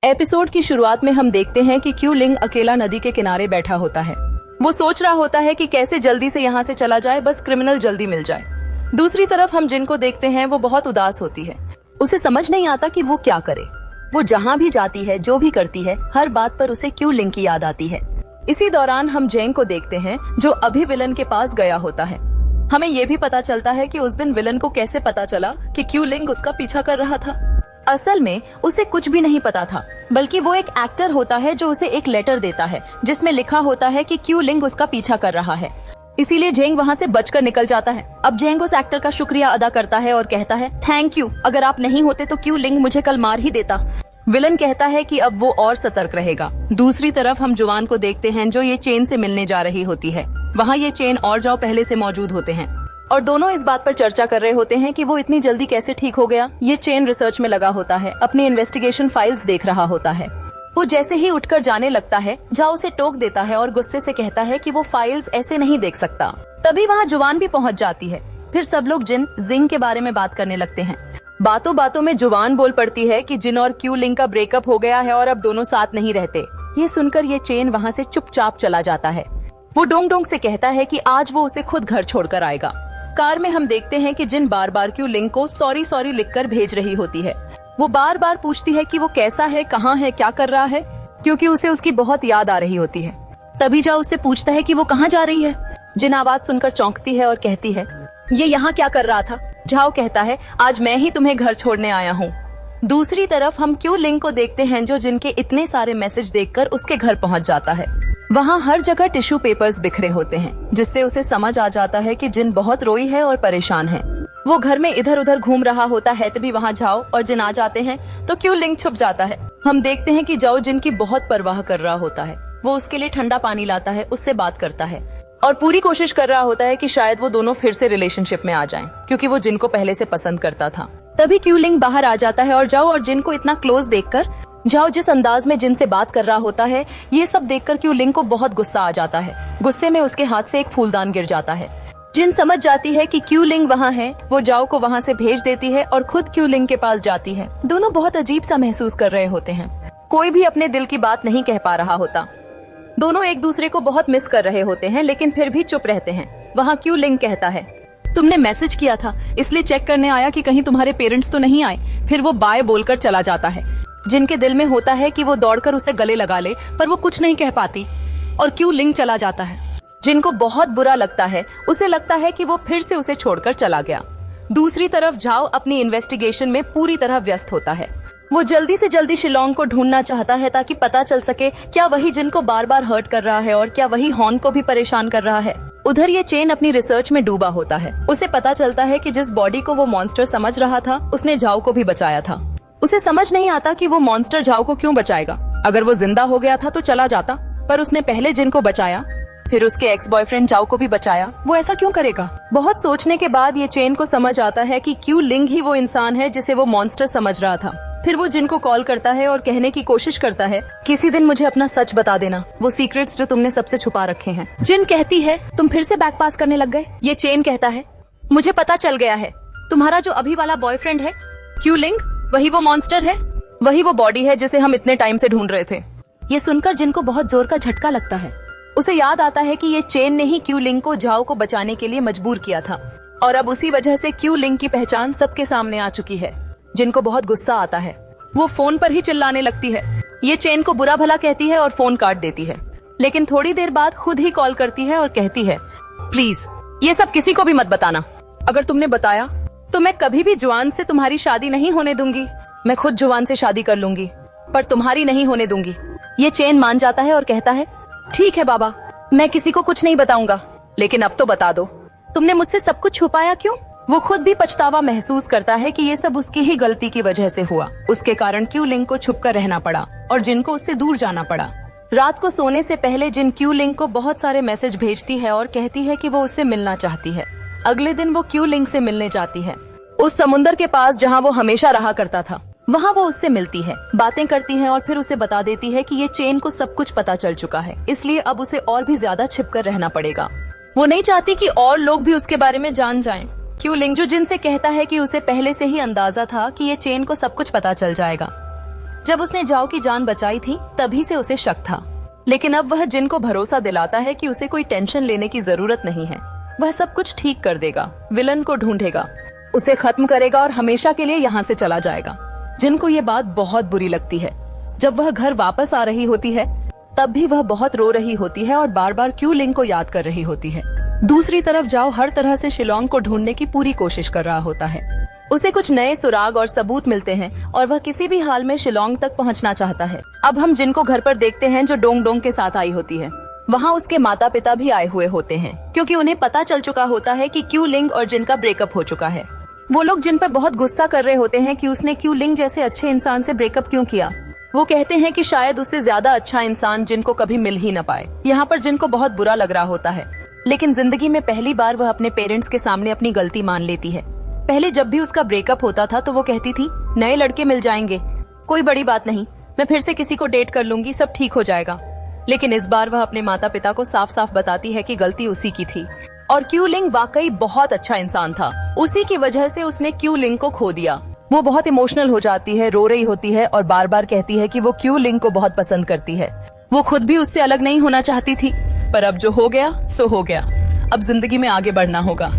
Episode की शुरुआत में हम देखते हैं कि क्यू लिंग अकेला नदी के किनारे बैठा होता है। वो सोच रहा होता है कि कैसे जल्दी से यहाँ से चला जाए, बस क्रिमिनल जल्दी मिल जाए। दूसरी तरफ हम जिन को देखते हैं वो बहुत उदास होती है। उसे समझ नहीं आता कि वो क्या करे। वो जहाँ भी जाती है, जो भी करती है, हर बात पर उसे क्यू लिंग की याद आती है। इसी दौरान हम जेंग को देखते हैं जो अभी विलन के पास गया होता है। हमें ये भी पता चलता है कि उस दिन विलन को कैसे पता चला कि क्यू लिंग उसका पीछा कर रहा था। असल में उसे कुछ भी नहीं पता था, बल्कि वो एक एक्टर होता है जो उसे एक लेटर देता है जिसमें लिखा होता है कि क्यू लिंग उसका पीछा कर रहा है। इसीलिए जेंग वहाँ से बचकर निकल जाता है। अब जेंग उस एक्टर का शुक्रिया अदा करता है और कहता है, थैंक यू, अगर आप नहीं होते तो क्यू लिंग मुझे कल मार ही देता। विलन कहता है कि अब वो और सतर्क रहेगा। दूसरी तरफ हम जुवान को देखते हैं जो ये चेन से मिलने जा रही होती है। वहाँ ये चेन और जाओ पहले से मौजूद होते हैं और दोनों इस बात पर चर्चा कर रहे होते हैं कि वो इतनी जल्दी कैसे ठीक हो गया। ये चेन रिसर्च में लगा होता है, अपनी इन्वेस्टिगेशन फाइल्स देख रहा होता है। वो जैसे ही उठकर जाने लगता है, जाओ उसे टोक देता है और गुस्से से कहता है कि वो फाइल्स ऐसे नहीं देख सकता। तभी वहाँ जुवान भी पहुँच जाती है। फिर सब लोग जिन जिंग के बारे में बात करने लगते हैं। बातों बातों में जुवान बोल पड़ती है कि जिन और क्यू लिंग का ब्रेकअप हो गया है और अब दोनों साथ नहीं रहते। ये सुनकर ये चेन वहाँ से चुपचाप चला जाता है। वो डोंग डोंग से कहता है कि आज वो उसे खुद घर छोड़कर आएगा। कार में हम देखते हैं कि जिन बार बार क्यू लिंग को सॉरी सॉरी लिखकर भेज रही होती है। वो बार बार पूछती है कि वो कैसा है, कहाँ है, क्या कर रहा है, क्योंकि उसे उसकी बहुत याद आ रही होती है। तभी जाओ उससे पूछता है कि वो कहाँ जा रही है। जिन आवाज सुनकर चौंकती है और कहती है, ये यहाँ क्या कर रहा था। जाओ कहता है, आज मैं ही तुम्हें घर छोड़ने आया हूँ। दूसरी तरफ हम क्यू लिंग को देखते हैं जो जिनके इतने सारे मैसेज देखकर उसके घर पहुँच जाता है। वहाँ हर जगह टिश्यू पेपर्स बिखरे होते हैं, जिससे उसे समझ आ जाता है कि जिन बहुत रोई है और परेशान है। वो घर में इधर उधर घूम रहा होता है, तभी वहाँ जाओ और जिन आ जाते हैं तो क्यू लिंग छुप जाता है। हम देखते हैं कि जाओ जिन की बहुत परवाह कर रहा होता है। वो उसके लिए ठंडा पानी लाता है, उससे बात करता है और पूरी कोशिश कर रहा होता है कि शायद वो दोनों फिर से रिलेशनशिप में आ जाएं, क्योंकि वो जिन को पहले से पसंद करता था। तभी क्यू लिंग बाहर आ जाता है और जाओ और जिन को इतना क्लोज देखकर जाओ जिस अंदाज में जिन से बात कर रहा होता है, ये सब देखकर क्यू लिंग को बहुत गुस्सा आ जाता है। गुस्से में उसके हाथ से एक फूलदान गिर जाता है। जिन समझ जाती है कि क्यू लिंग वहाँ है, वो जाओ को वहाँ से भेज देती है और खुद क्यू लिंग के पास जाती है। दोनों बहुत अजीब सा महसूस कर रहे होते हैं। कोई भी अपने दिल की बात नहीं कह पा रहा होता। दोनों एक दूसरे को बहुत मिस कर रहे होते हैं, लेकिन फिर भी चुप रहते हैं। वहाँ क्यू लिंग कहता है, तुमने मैसेज किया था, इसलिए चेक करने आया कि कहीं तुम्हारे पेरेंट्स तो नहीं आए। फिर वो बाय बोलकर चला जाता है। जिनके दिल में होता है कि वो दौड़कर उसे गले लगा ले, पर वो कुछ नहीं कह पाती और क्यू लिंग चला जाता है। जिनको बहुत बुरा लगता है, उसे लगता है कि वो फिर से उसे छोड़कर चला गया। दूसरी तरफ जाओ अपनी इन्वेस्टिगेशन में पूरी तरह व्यस्त होता है। वो जल्दी से जल्दी शिलोंग को ढूंढना चाहता है ताकि पता चल सके क्या वही जिनको बार बार हर्ट कर रहा है और क्या वही हॉर्न को भी परेशान कर रहा है। उधर ये चेन अपनी रिसर्च में डूबा होता है। उसे पता चलता है कि जिस बॉडी को वो मॉन्स्टर समझ रहा था, उसने जाओ को भी बचाया था। उसे समझ नहीं आता कि वो मॉन्स्टर जाओ को क्यों बचाएगा। अगर वो जिंदा हो गया था तो चला जाता, पर उसने पहले जिन को बचाया, फिर उसके एक्स बॉयफ्रेंड जाओ को भी बचाया। वो ऐसा क्यों करेगा। बहुत सोचने के बाद ये चेन को समझ आता है कि क्यू लिंग ही वो इंसान है जिसे वो मॉन्स्टर समझ रहा था। फिर वो जिन को कॉल करता है और कहने की कोशिश करता है, किसी दिन मुझे अपना सच बता देना, वो सीक्रेट्स जो तुमने सबसे छुपा रखे हैं। जिन कहती है, तुम फिर से बैक पास करने लग गए। ये चेन कहता है, मुझे पता चल गया है, तुम्हारा जो अभी वाला बॉयफ्रेंड है क्यू लिंग, वही वो मॉन्स्टर है, वही वो बॉडी है जिसे हम इतने टाइम से ढूंढ रहे थे। ये सुनकर जिन को बहुत जोर का झटका लगता है। उसे याद आता है कि ये चेन ने ही क्यू लिंग को जाओ को बचाने के लिए मजबूर किया था और अब उसी वजह से क्यू लिंग की पहचान सबके सामने आ चुकी है। जिनको बहुत गुस्सा आता है, वो फोन पर ही चिल्लाने लगती है। ये चेन को बुरा भला कहती है और फोन काट देती है, लेकिन थोड़ी देर बाद खुद ही कॉल करती है और कहती है, प्लीज ये सब किसी को भी मत बताना। अगर तुमने बताया तो मैं कभी भी जुआन से तुम्हारी शादी नहीं होने दूंगी। मैं खुद जुआन से शादी कर लूंगी, पर तुम्हारी नहीं होने दूंगी। ये चेन मान जाता है और कहता है, ठीक है बाबा, मैं किसी को कुछ नहीं बताऊंगा, लेकिन अब तो बता दो, तुमने मुझसे सब कुछ छुपाया क्यों। वो खुद भी पछतावा महसूस करता है कि ये सब उसकी ही गलती की वजह से हुआ। उसके कारण क्यू लिंग को छुपकर रहना पड़ा और जिन को उससे दूर जाना पड़ा। रात को सोने से पहले जिन क्यू लिंग को बहुत सारे मैसेज भेजती है और कहती है कि वो उससे मिलना चाहती है। अगले दिन वो क्यू लिंग से मिलने जाती है, उस समुंदर के पास जहाँ वो हमेशा रहा करता था। वहाँ वो उससे मिलती है, बातें करती है और फिर उसे बता देती है कि ये चेन को सब कुछ पता चल चुका है, इसलिए अब उसे और भी ज्यादा छिपकर रहना पड़ेगा। वो नहीं चाहती कि और लोग भी उसके बारे में जान जाएं। क्यू लिंग जो जिन से कहता है कि उसे पहले से ही अंदाजा था कि ये चेन को सब कुछ पता चल जाएगा। जब उसने जाओ की जान बचाई थी तभी से उसे शक था, लेकिन अब वह जिन को भरोसा दिलाता है कि उसे कोई टेंशन लेने की जरूरत नहीं है। वह सब कुछ ठीक कर देगा, विलन को ढूंढेगा, उसे खत्म करेगा और हमेशा के लिए यहाँ से चला जाएगा। जिन को ये बात बहुत बुरी लगती है। जब वह घर वापस आ रही होती है तब भी वह बहुत रो रही होती है और बार बार क्यू लिंग को याद कर रही होती है। दूसरी तरफ जाओ हर तरह से शिलोंग को ढूंढने की पूरी कोशिश कर रहा होता है। उसे कुछ नए सुराग और सबूत मिलते हैं और वह किसी भी हाल में शिलोंग तक पहुंचना चाहता है। अब हम जिन को घर पर देखते हैं जो डोंग डोंग के साथ आई होती है। वहाँ उसके माता पिता भी आए हुए होते हैं क्योंकि उन्हें पता चल चुका होता है कि क्यू लिंग और जिन का ब्रेकअप हो चुका है। वो लोग जिन पर बहुत गुस्सा कर रहे होते हैं कि उसने क्यू लिंग जैसे अच्छे इंसान से ब्रेकअप क्यों किया। वो कहते हैं कि शायद उससे ज्यादा अच्छा इंसान जिनको कभी मिल ही न पाए। यहाँ पर जिनको बहुत बुरा लग रहा होता है, लेकिन जिंदगी में पहली बार वह अपने पेरेंट्स के सामने अपनी गलती मान लेती है। पहले जब भी उसका ब्रेकअप होता था तो वो कहती थी नए लड़के मिल जाएंगे, कोई बड़ी बात नहीं, मैं फिर से किसी को डेट कर लूंगी, सब ठीक हो जाएगा। लेकिन इस बार वह अपने माता पिता को साफ साफ बताती है कि गलती उसी की थी और क्यू लिंग वाकई बहुत अच्छा इंसान था। उसी की वजह से उसने क्यू लिंग को खो दिया। वो बहुत इमोशनल हो जाती है, रो रही होती है और बार बार कहती है कि वो क्यू लिंग को बहुत पसंद करती है। वो खुद भी उससे अलग नहीं होना चाहती थी, पर अब जो हो गया सो हो गया। अब जिंदगी में आगे बढ़ना होगा।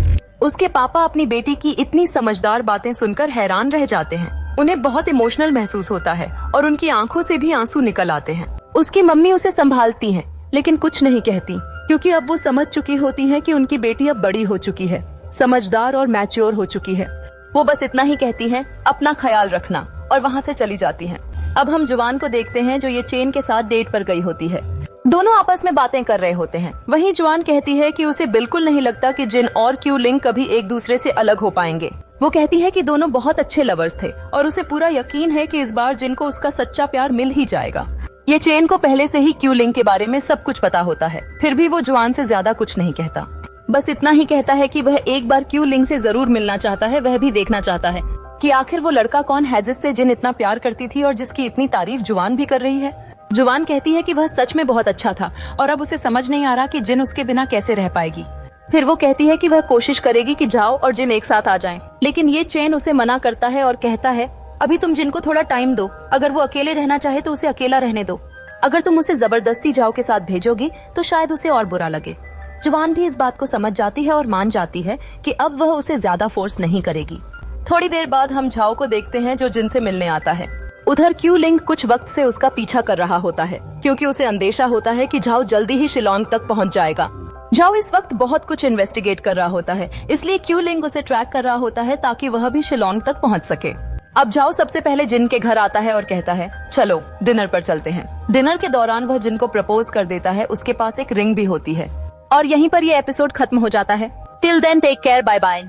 उसके पापा अपनी बेटी की इतनी समझदार बातें सुनकर हैरान रह जाते हैं। उन्हें बहुत इमोशनल महसूस होता है और उनकी आंखों से भी आंसू निकल आते हैं। उसकी मम्मी उसे संभालती हैं, लेकिन कुछ नहीं कहती क्योंकि अब वो समझ चुकी होती है कि उनकी बेटी अब बड़ी हो चुकी है, समझदार और मैच्योर हो चुकी है। वो बस इतना ही कहती हैं, अपना ख्याल रखना, और वहाँ से चली जाती हैं। अब हम जुवान को देखते हैं जो ये चेन के साथ डेट पर गई होती है। दोनों आपस में बातें कर रहे होते हैं। वहीं जुवान कहती है कि उसे बिल्कुल नहीं लगता कि जिन और क्यू लिंग कभी एक दूसरे से अलग हो पाएंगे। वो कहती है कि दोनों बहुत अच्छे लवर्स थे और उसे पूरा यकीन है कि इस बार जिन को उसका सच्चा प्यार मिल ही जाएगा। ये चेन को पहले से ही क्यू लिंग के बारे में सब कुछ पता होता है, फिर भी वो जुवान से ज्यादा कुछ नहीं कहता। बस इतना ही कहता है कि वह एक बार क्यू लिंग से जरूर मिलना चाहता है। वह भी देखना चाहता है कि आखिर वो लड़का कौन है जिससे जिन इतना प्यार करती थी और जिसकी इतनी तारीफ जुवान भी कर रही है। जुवान कहती है कि वह सच में बहुत अच्छा था और अब उसे समझ नहीं आ रहा कि जिन उसके बिना कैसे रह पाएगी। फिर वो कहती है कि वह कोशिश करेगी कि जाओ और जिन एक साथ आ जाएं, लेकिन ये चेन उसे मना करता है और कहता है अभी तुम जिन को थोड़ा टाइम दो। अगर वो अकेले रहना चाहे तो उसे अकेला रहने दो। अगर तुम उसे जबरदस्ती जाओ के साथ भेजोगी तो शायद उसे और बुरा लगे। जुवान भी इस बात को समझ जाती है और मान जाती है कि अब वह उसे ज्यादा फोर्स नहीं करेगी। थोड़ी देर बाद हम झाओ को देखते हैं जो जिन से मिलने आता है। उधर क्यू लिंग कुछ वक्त से उसका पीछा कर रहा होता है क्योंकि उसे अंदेशा होता है कि झाओ जल्दी ही शिलोंग तक पहुंच जाएगा। झाओ इस वक्त बहुत कुछ इन्वेस्टिगेट कर रहा होता है, इसलिए क्यू लिंग उसे ट्रैक कर रहा होता है ताकि वह भी शिलोंग तक पहुंच सके। अब झाओ सबसे पहले जिन के घर आता है और कहता है चलो डिनर पर चलते हैं। डिनर के दौरान वह जिन को प्रपोज कर देता है। उसके पास एक रिंग भी होती है और यहीं पर ये एपिसोड खत्म हो जाता है। Till then take care, bye bye.